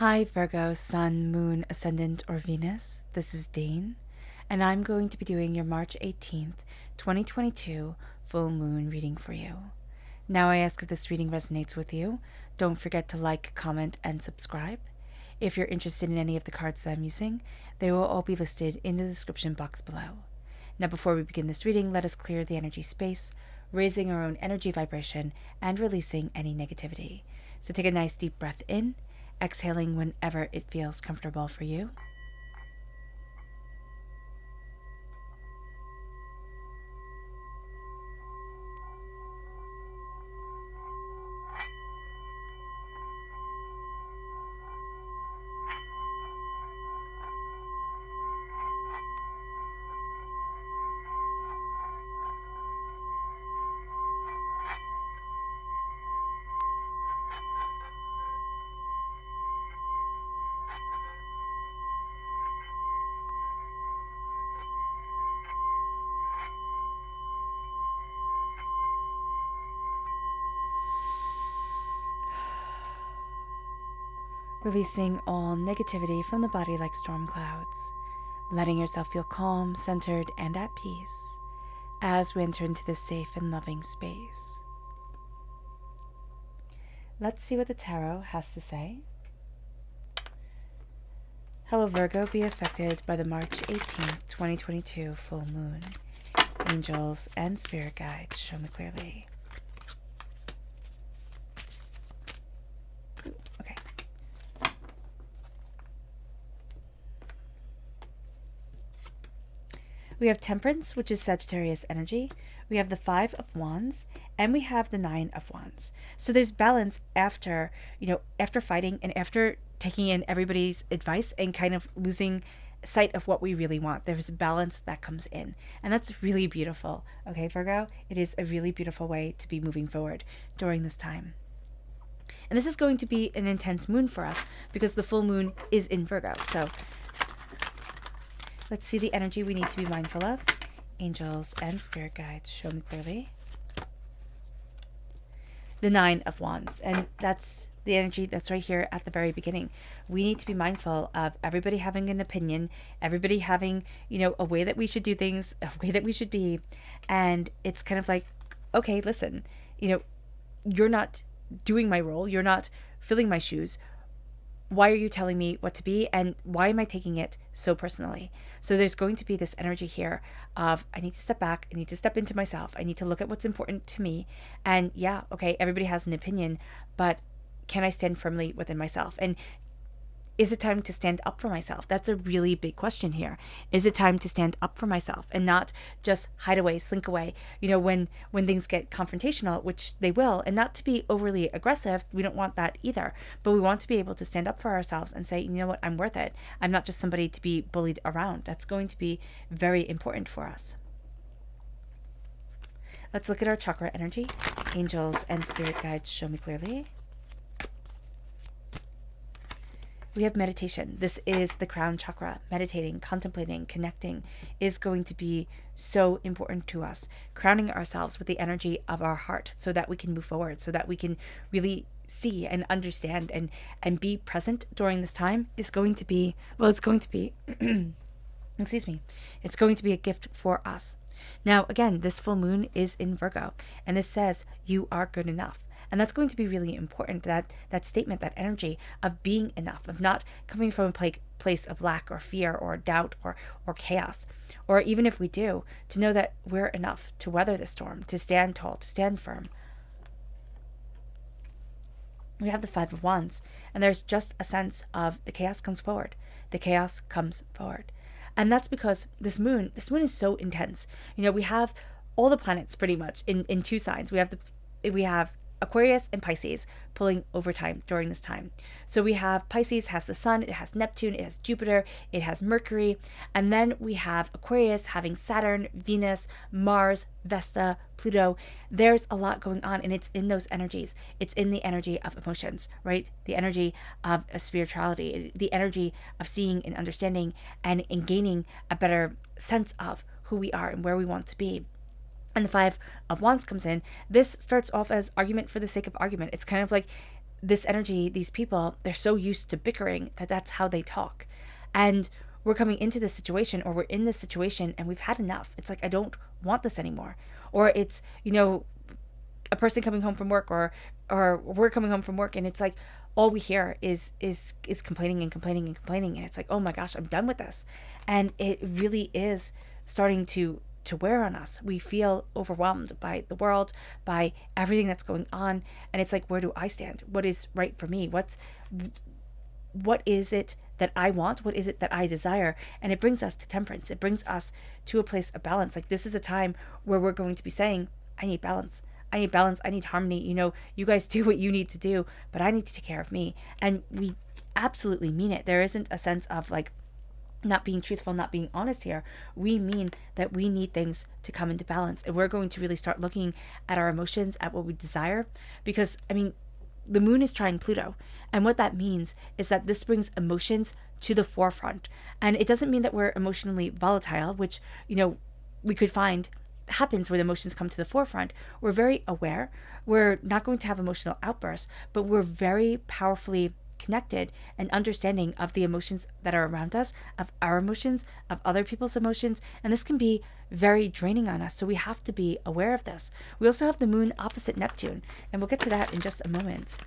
Hi Virgo, Sun, Moon, Ascendant, or Venus. This is Dane, and I'm going to be doing your March 18th, 2022 full moon reading for you. Now I ask if this reading resonates with you. Don't forget to like, comment, and subscribe. If you're interested in any of the cards that I'm using, they will all be listed in the description box below. Now before we begin this reading, let us clear the energy space, raising our own energy vibration and releasing any negativity. So take a nice deep breath in, exhaling whenever it feels comfortable for you. Releasing all negativity from the body like storm clouds, letting yourself feel calm, centered, and at peace as we enter into this safe and loving space. Let's see what the tarot has to say. How will Virgo be affected by the March 18th, 2022 full moon? Angels and spirit guides, show me clearly. Okay. We have Temperance, which is Sagittarius energy. We have the Five of Wands, and we have the Nine of Wands. So there's balance after, after fighting and after taking in everybody's advice and kind of losing sight of what we really want. There's balance that comes in, and that's really beautiful. Okay, Virgo, it is a really beautiful way to be moving forward during this time. And this is going to be an intense moon for us because the full moon is in Virgo. So let's see the energy we need to be mindful of. Angels and spirit guides, show me clearly. The Nine of Wands, and that's the energy that's right here at the very beginning. We need to be mindful of everybody having an opinion, everybody having, a way that we should do things, a way that we should be. And it's kind of like, okay, listen, you're not doing my role. You're not filling my shoes. Why are you telling me what to be, and why am I taking it so personally? So there's going to be this energy here of, I need to step back, I need to step into myself, I need to look at what's important to me. And yeah, okay, everybody has an opinion, but can I stand firmly within myself? And is it time to stand up for myself? That's a really big question here. Is it time to stand up for myself and not just hide away, slink away, when things get confrontational, which they will, and not to be overly aggressive. We don't want that either, but we want to be able to stand up for ourselves and say, you know what, I'm worth it. I'm not just somebody to be bullied around. That's going to be very important for us. Let's look at our chakra energy. Angels and spirit guides, show me clearly. We have meditation. This is the crown chakra. Meditating, contemplating, connecting is going to be so important to us. Crowning ourselves with the energy of our heart so that we can move forward, so that we can really see and understand and be present during this time is going to be, it's going to be, excuse me, it's going to be a gift for us. Now, again, this full moon is in Virgo, and this says you are good enough. And that's going to be really important, that statement, that energy of being enough, of not coming from a place of lack or fear or doubt or chaos. Or even if we do, to know that we're enough to weather the storm, to stand tall, to stand firm. We have the Five of Wands, and there's just a sense of the chaos comes forward. The chaos comes forward. And that's because this moon is so intense. We have all the planets pretty much in two signs. We have Aquarius and Pisces pulling overtime during this time. So we have Pisces has the sun, it has Neptune, it has Jupiter, it has Mercury, and then we have Aquarius having Saturn, Venus, Mars, Vesta, Pluto. There's a lot going on, and it's in those energies. It's in the energy of emotions, right? The energy of spirituality, the energy of seeing and understanding and gaining a better sense of who we are and where we want to be. And the Five of Wands comes in. This starts off as argument for the sake of argument. It's kind of like this energy, these people, they're so used to bickering that that's how they talk. And we're coming into this situation, or we're in this situation and we've had enough. It's like, I don't want this anymore. Or it's, a person coming home from work, or we're coming home from work, and it's like all we hear is complaining and complaining and complaining, and it's like, oh my gosh, I'm done with this. And it really is starting to wear on us. We feel overwhelmed by the world, by everything that's going on, and it's like, where do I stand? What is right for me? What is it that I want? What is it that I desire? And it brings us to temperance. It brings us to a place of balance. Like, this is a time where we're going to be saying, I need balance. I need balance. I need harmony. You guys do what you need to do, but I need to take care of me. And we absolutely mean it. There isn't a sense of like not being truthful, not being honest here. We mean that we need things to come into balance. And we're going to really start looking at our emotions, at what we desire. Because, the moon is trine Pluto. And what that means is that this brings emotions to the forefront. And it doesn't mean that we're emotionally volatile, which, we could find happens when emotions come to the forefront. We're very aware. We're not going to have emotional outbursts, but we're very powerfully connected and understanding of the emotions that are around us, of our emotions, of other people's emotions. And this can be very draining on us. So we have to be aware of this. We also have the moon opposite Neptune, and we'll get to that in just a moment,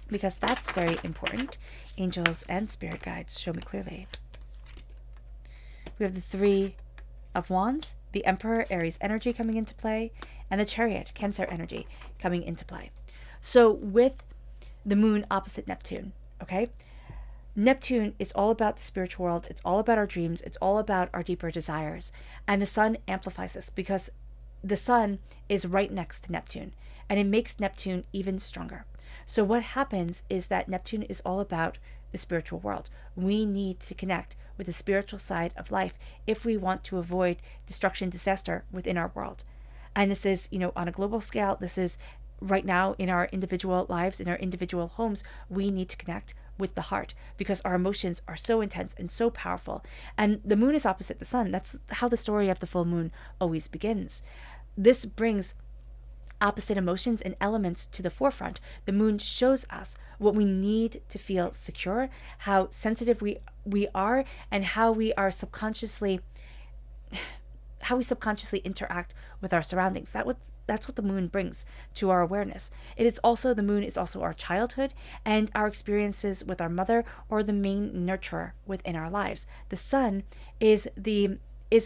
because that's very important. Angels and spirit guides show me clearly. We have the Three of Wands, the Emperor, Aries energy coming into play, and the Chariot, Cancer energy coming into play. So with the moon opposite Neptune, okay? Neptune is all about the spiritual world. It's all about our dreams. It's all about our deeper desires. And the sun amplifies this because the sun is right next to Neptune, and it makes Neptune even stronger. So what happens is that Neptune is all about the spiritual world. We need to connect with the spiritual side of life if we want to avoid destruction, disaster within our world. And this is, on a global scale. This is right now in our individual lives, in our individual homes. We need to connect with the heart because our emotions are so intense and so powerful. And the moon is opposite the sun. That's how the story of the full moon always begins. This brings opposite emotions and elements to the forefront. The moon shows us what we need to feel secure, how sensitive we are, and how we subconsciously interact with our surroundings. That's what the moon brings to our awareness. The moon is also our childhood and our experiences with our mother, or the main nurturer within our lives. The sun is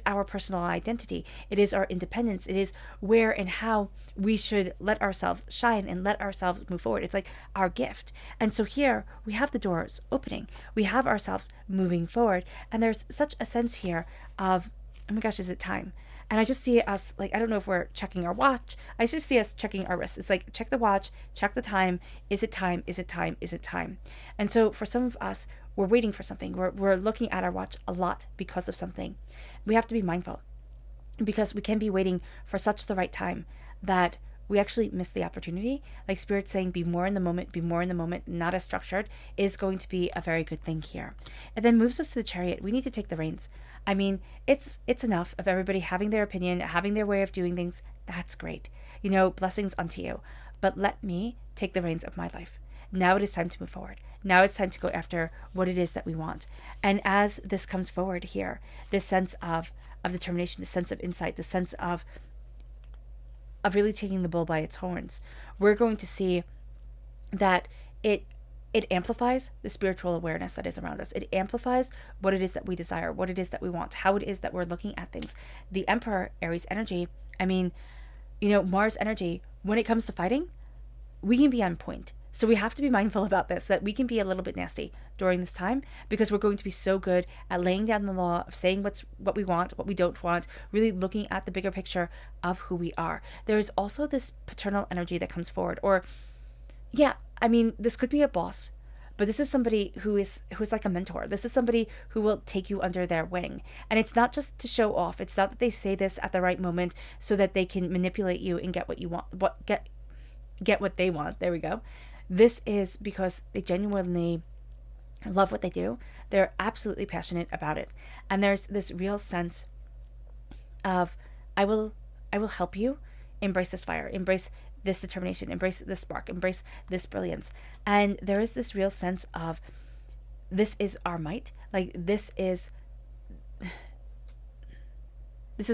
our personal identity. It is our independence. It is where and how we should let ourselves shine and let ourselves move forward. It's like our gift. And so here we have the doors opening. We have ourselves moving forward. And there's such a sense here of, oh my gosh, is it time? And I just see us, like, I don't know if we're checking our watch. I just see us checking our wrists. It's like, check the watch, check the time. Is it time? Is it time? Is it time? And so for some of us, we're waiting for something. We're looking at our watch a lot because of something. We have to be mindful because we can be waiting for such the right time that we actually miss the opportunity. Like Spirit saying, be more in the moment, not as structured, is going to be a very good thing here. It then moves us to the Chariot. We need to take the reins. It's enough of everybody having their opinion, having their way of doing things. That's great. Blessings unto you. But let me take the reins of my life. Now it is time to move forward. Now it's time to go after what it is that we want. And as this comes forward here, this sense of determination, the sense of insight, the sense of really taking the bull by its horns, we're going to see that it amplifies the spiritual awareness that is around us. It amplifies what it is that we desire, what it is that we want, how it is that we're looking at things. The Emperor, Aries energy, Mars energy, when it comes to fighting, we can be on point. So we have to be mindful about this, that we can be a little bit nasty during this time because we're going to be so good at laying down the law of saying what we want, what we don't want, really looking at the bigger picture of who we are. There is also this paternal energy that comes forward, this could be a boss, but this is somebody who's like a mentor. This is somebody who will take you under their wing. And it's not just to show off. It's not that they say this at the right moment so that they can manipulate you and get what you want, get what they want. There we go. This is because they genuinely love what they do. They're absolutely passionate about it. And there's this real sense of, I will help you embrace this fire, embrace this determination, embrace this spark, embrace this brilliance. And there is this real sense of, this is our might. Like, this is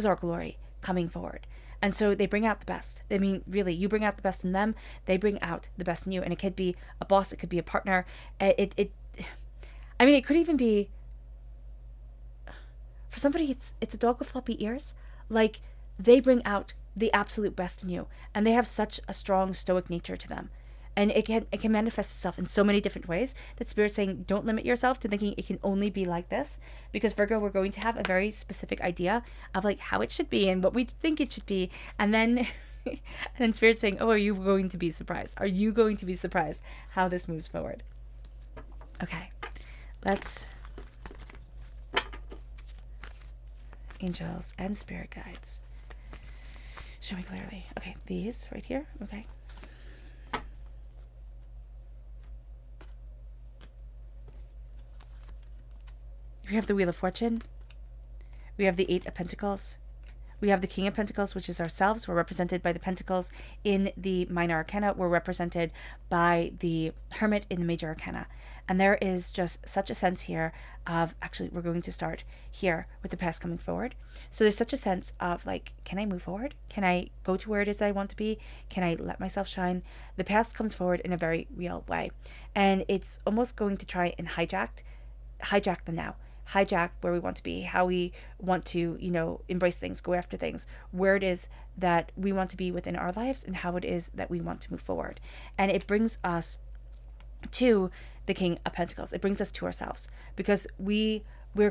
our glory coming forward. And so they bring out the best. I mean, really, you bring out the best in them, they bring out the best in you. And it could be a boss, it could be a partner. It could even be, for somebody, it's a dog with floppy ears. Like, they bring out the absolute best in you, and they have such a strong stoic nature to them. And it can manifest itself in so many different ways that Spirit's saying, don't limit yourself to thinking it can only be like this. Because Virgo, we're going to have a very specific idea of like how it should be and what we think it should be. And then and then Spirit's saying, oh, are you going to be surprised? Are you going to be surprised how this moves forward? Okay, let's angels and spirit guides. Show me clearly. Okay, these right here. Okay. We have the Wheel of Fortune. We have the Eight of Pentacles. We have the King of Pentacles, which is ourselves. We're represented by the Pentacles in the Minor Arcana. We're represented by the Hermit in the Major Arcana. And there is just such a sense here of, actually, we're going to start here with the past coming forward. So there's such a sense of like, can I move forward? Can I go to where it is that I want to be? Can I let myself shine? The past comes forward in a very real way. And it's almost going to try and hijack the now. Hijack where we want to be, how we want to, embrace things, go after things, where it is that we want to be within our lives, and how it is that we want to move forward. And it brings us to the King of Pentacles. It brings us to ourselves, because we're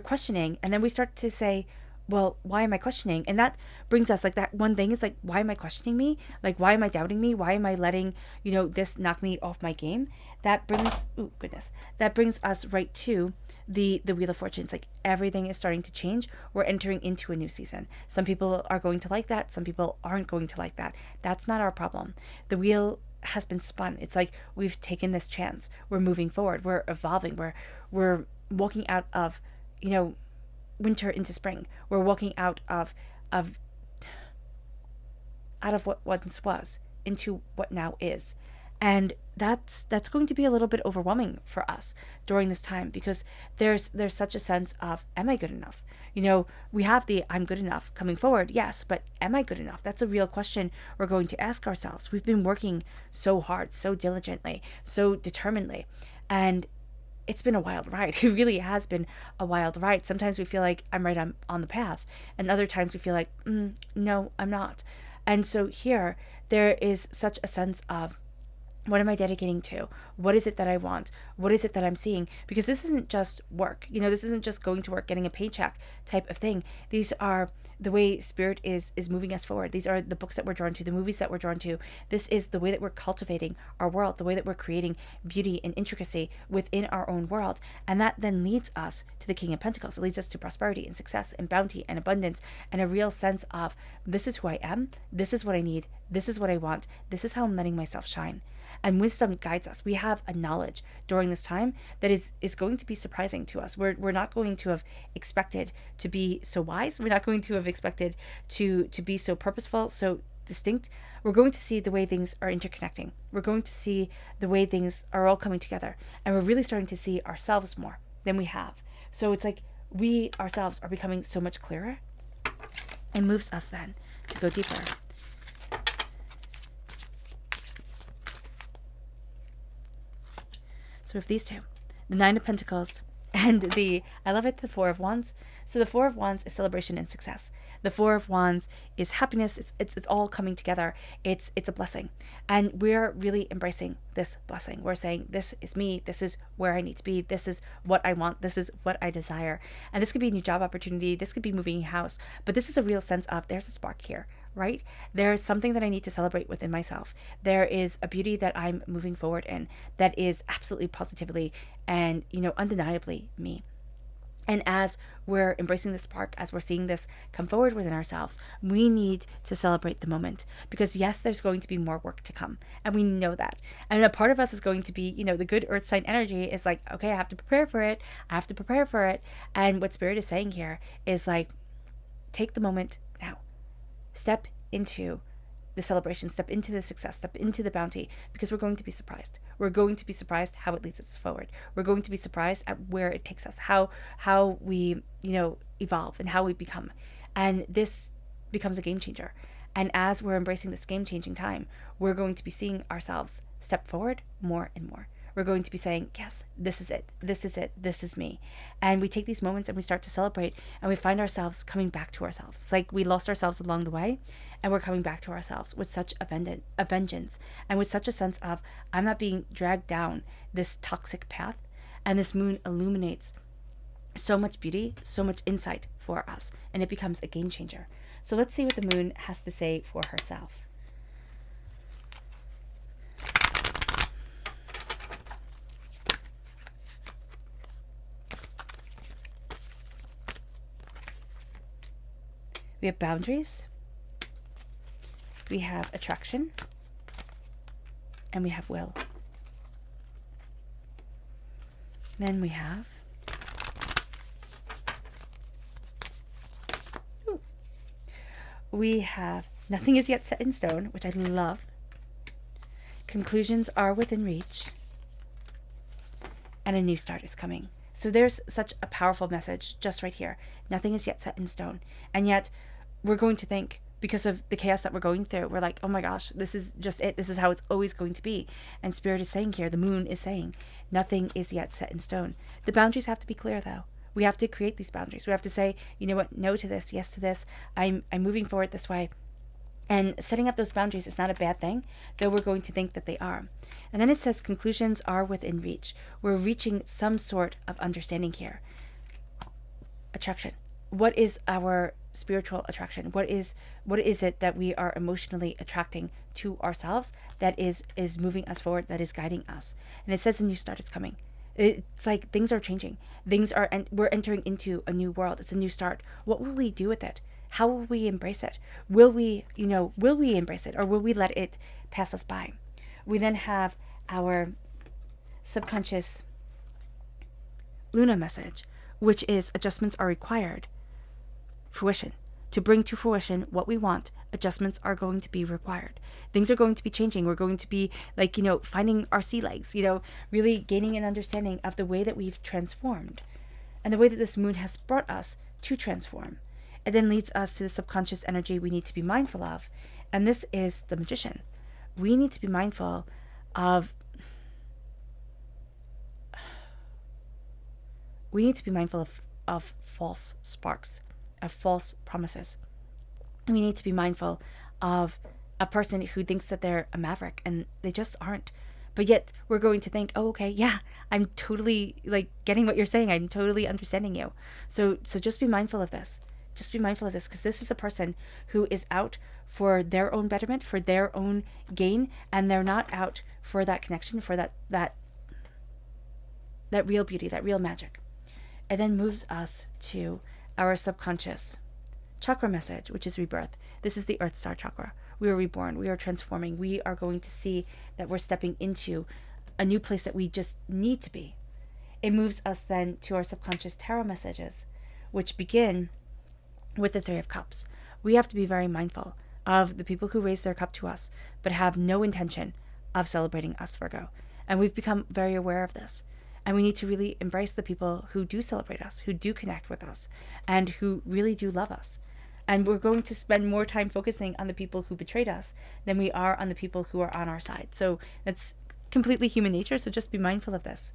questioning, and then we start to say, well, why am I questioning? And that brings us, like, that one thing is like, why am I questioning me? Like, why am I doubting me? Why am I letting, this knock me off my game? That brings us right to the Wheel of Fortune. It's like everything is starting to change. We're entering into a new season. Some people are going to like that. Some people aren't going to like that. That's not our problem. The wheel has been spun. It's like we've taken this chance. We're moving forward. We're evolving. We're walking out of, winter into spring. We're walking out of what once was into what now is. And that's going to be a little bit overwhelming for us during this time, because there's such a sense of, am I good enough? We have the I'm good enough coming forward, yes, but am I good enough? That's a real question we're going to ask ourselves. We've been working so hard, so diligently, so determinedly, and it's been a wild ride. It really has been a wild ride. Sometimes we feel like I'm right on the path, and other times we feel like, no, I'm not. And so here, there is such a sense of, what am I dedicating to? What is it that I want? What is it that I'm seeing? Because this isn't just work. This isn't just going to work, getting a paycheck type of thing. These are the way Spirit is moving us forward. These are the books that we're drawn to, the movies that we're drawn to. This is the way that we're cultivating our world, the way that we're creating beauty and intricacy within our own world. And that then leads us to the King of Pentacles. It leads us to prosperity and success and bounty and abundance, and a real sense of, this is who I am. This is what I need. This is what I want. This is how I'm letting myself shine. And wisdom guides us. We have a knowledge during this time that is going to be surprising to us. We're not going to have expected to be so wise. We're not going to have expected to be so purposeful, so distinct. We're going to see the way things are interconnecting. We're going to see the way things are all coming together. And we're really starting to see ourselves more than we have. So it's like we ourselves are becoming so much clearer, and moves us then to go deeper. So we have these two, the Nine of Pentacles and I love it, the Four of Wands. So the Four of Wands is celebration and success. The Four of Wands is happiness. It's all coming together. It's a blessing. And we're really embracing this blessing. We're saying, this is me. This is where I need to be. This is what I want. This is what I desire. And this could be a new job opportunity. This could be moving house. But this is a real sense of, there's a spark here, right? There's something that I need to celebrate within myself. There is a beauty that I'm moving forward in that is absolutely positively and, undeniably me. And as we're embracing this spark, as we're seeing this come forward within ourselves, we need to celebrate the moment, because yes, there's going to be more work to come, and we know that. And a part of us is going to be, the good earth sign energy is like, okay, I have to prepare for it. I have to prepare for it. And what Spirit is saying here is like, take the moment now. Step into the celebration, step into the success, step into the bounty, because we're going to be surprised. We're going to be surprised how it leads us forward. We're going to be surprised at where it takes us, how we, evolve and how we become. And this becomes a game changer. And as we're embracing this game-changing time, we're going to be seeing ourselves step forward more and more. We're going to be saying, yes, this is it. This is it. This is me. And we take these moments and we start to celebrate, and we find ourselves coming back to ourselves. It's like we lost ourselves along the way, and we're coming back to ourselves with such a vengeance and with such a sense of, I'm not being dragged down this toxic path. And this moon illuminates so much beauty, so much insight for us, and it becomes a game changer. So let's see what the moon has to say for herself. We have boundaries, we have attraction, and we have will. Then we have nothing is yet set in stone, which I love. Conclusions are within reach, and a new start is coming. So there's such a powerful message just right here. Nothing is yet set in stone. And yet we're going to think, because of the chaos that we're going through, we're like, oh my gosh, this is just it. This is how it's always going to be. And Spirit is saying here, the moon is saying, nothing is yet set in stone. The boundaries have to be clear, though. We have to create these boundaries. We have to say, you know what, no to this, yes to this. I'm moving forward this way. And setting up those boundaries is not a bad thing, though we're going to think that they are. And then it says conclusions are within reach. We're reaching some sort of understanding here. Attraction. What is our spiritual attraction? What is it that we are emotionally attracting to ourselves that is moving us forward, that is guiding us? And it says a new start is coming. It's like things are changing. We're entering into a new world. It's a new start. What will we do with it? How will we embrace it? Will we embrace it, or will we let it pass us by? We then have our subconscious Luna message, which is adjustments are required. Fruition. To bring to fruition what we want, adjustments are going to be required. Things are going to be changing. We're going to be finding our sea legs, really gaining an understanding of the way that we've transformed and the way that this moon has brought us to transform. It then leads us to the subconscious energy we need to be mindful of. And this is the Magician. We need to be mindful of false sparks, of false promises. We need to be mindful of a person who thinks that they're a maverick and they just aren't. But yet we're going to think, oh, okay, yeah, I'm totally getting what you're saying. I'm totally understanding you. So just be mindful of this. Just be mindful of this, because this is a person who is out for their own betterment, for their own gain, and they're not out for that connection, for that real beauty, that real magic. It then moves us to our subconscious chakra message, which is rebirth. This is the Earth Star chakra. We are reborn. We are transforming. We are going to see that we're stepping into a new place that we just need to be. It moves us then to our subconscious tarot messages, which begin with the Three of Cups. We have to be very mindful of the people who raise their cup to us, but have no intention of celebrating us, Virgo. And we've become very aware of this. And we need to really embrace the people who do celebrate us, who do connect with us, and who really do love us. And we're going to spend more time focusing on the people who betrayed us than we are on the people who are on our side. So that's completely human nature, so just be mindful of this.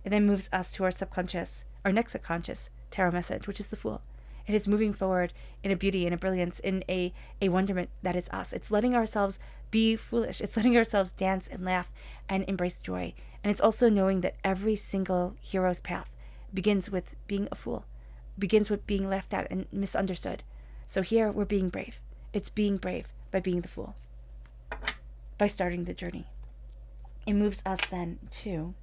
It then moves us to our next subconscious tarot message, which is the Fool. It is moving forward in a beauty, in a brilliance, in a wonderment that is us. It's letting ourselves be foolish. It's letting ourselves dance and laugh and embrace joy. And it's also knowing that every single hero's path begins with being a fool, begins with being laughed at and misunderstood. So here we're being brave. It's being brave by being the Fool, by starting the journey. It moves us then to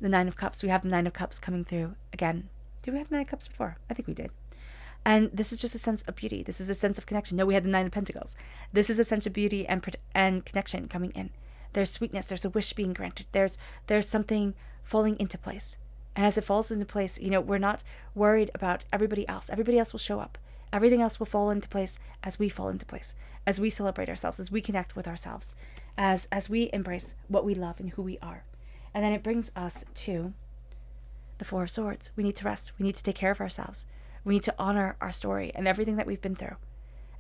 the Nine of Cups. We have the Nine of Cups coming through again. Did we have Nine of Cups before? I think we did. And this is just a sense of beauty. This is a sense of connection. No, we had the Nine of Pentacles. This is a sense of beauty and connection coming in. There's sweetness. There's a wish being granted. There's something falling into place. And as it falls into place, we're not worried about everybody else. Everybody else will show up. Everything else will fall into place as we fall into place, as we celebrate ourselves, as we connect with ourselves, as we embrace what we love and who we are. And then it brings us to the Four of Swords. We need to rest. We need to take care of ourselves. We need to honor our story and everything that we've been through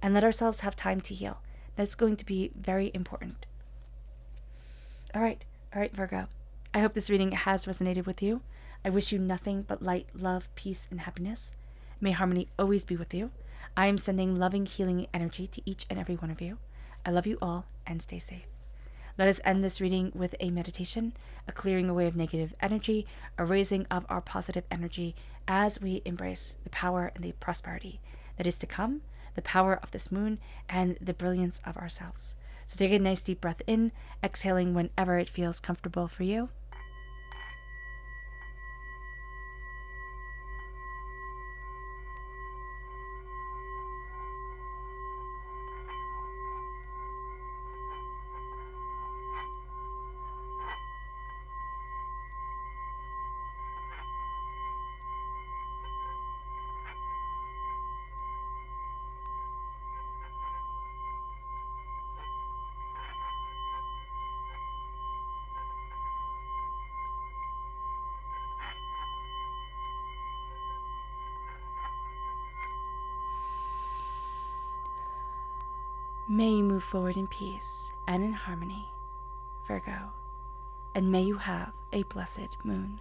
and let ourselves have time to heal. That's going to be very important. All right, Virgo. I hope this reading has resonated with you. I wish you nothing but light, love, peace, and happiness. May harmony always be with you. I am sending loving, healing energy to each and every one of you. I love you all, and stay safe. Let us end this reading with a meditation, a clearing away of negative energy, a raising of our positive energy as we embrace the power and the prosperity that is to come, the power of this moon, and the brilliance of ourselves. So take a nice deep breath in, exhaling whenever it feels comfortable for you. May you move forward in peace and in harmony, Virgo, and may you have a blessed moon.